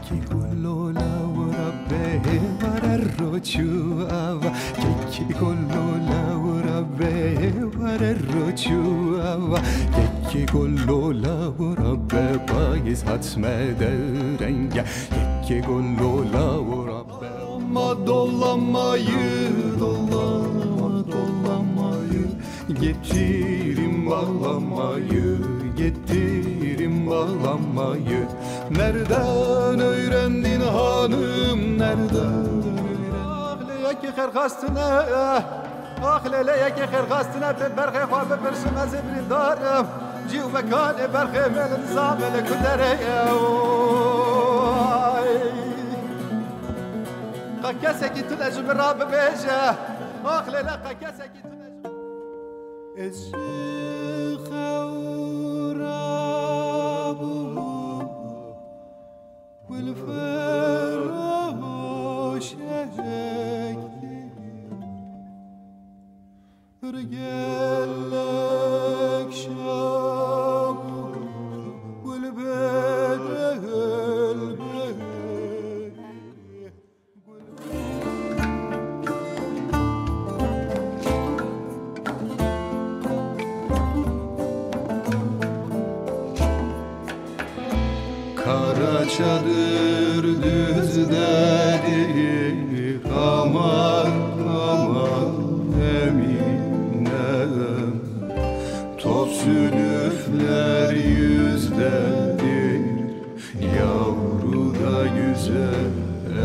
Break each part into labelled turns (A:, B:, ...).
A: Kiki kolola وربه ورا الرجوع Kiki kolola وربه ورا الرجوع Kiki kolola وربه بايز hatmede renge Kiki kolola وربه Dollamayı Getirin bağlamayı Nereden öğrendin hanım nereden öğrendin ki xerxastına leleye ki xerxastına berxe xwabe persmez brindarım Civ mekan berxe melin zamele kudere Qakaseki tulacım rabbe beje lele qakaseki tulacım والفراش يهكتي رجالك شاب والبدر Kara çadır düzdedir aman aman eminem Top sülüfler yüzdedir yavru da güzel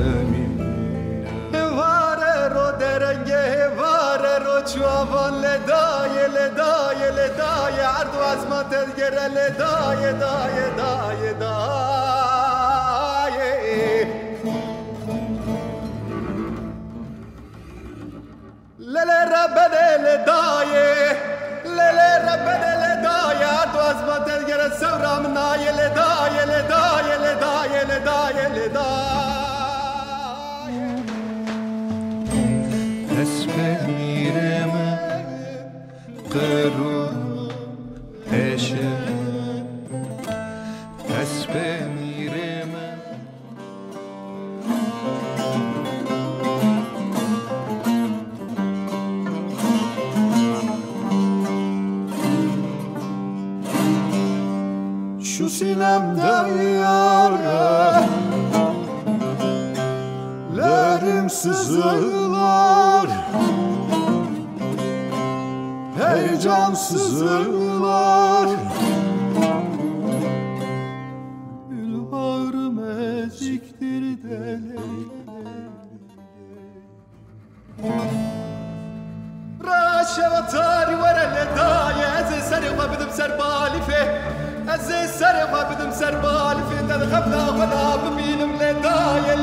A: eminem Varero derenge varero çuavan ledaye ardu azma tezgere ledaye Lele rabbede ledaye ardu azma tezgere sevram naye ledaye Espemireme Kırı eşe Espemireme Şu sinemden yâre Lerim sızırlar Heyecan sızırlar Gül bağrım eziktir Raşe vatari verele daye Eze serima bidim serbalife Eze serima bidim serbalife Tedhebna vela bibinim ledaye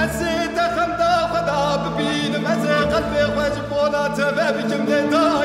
A: Eze tedhebna vela bibinim Eze kalbi vecib ona tebe bikim ledaye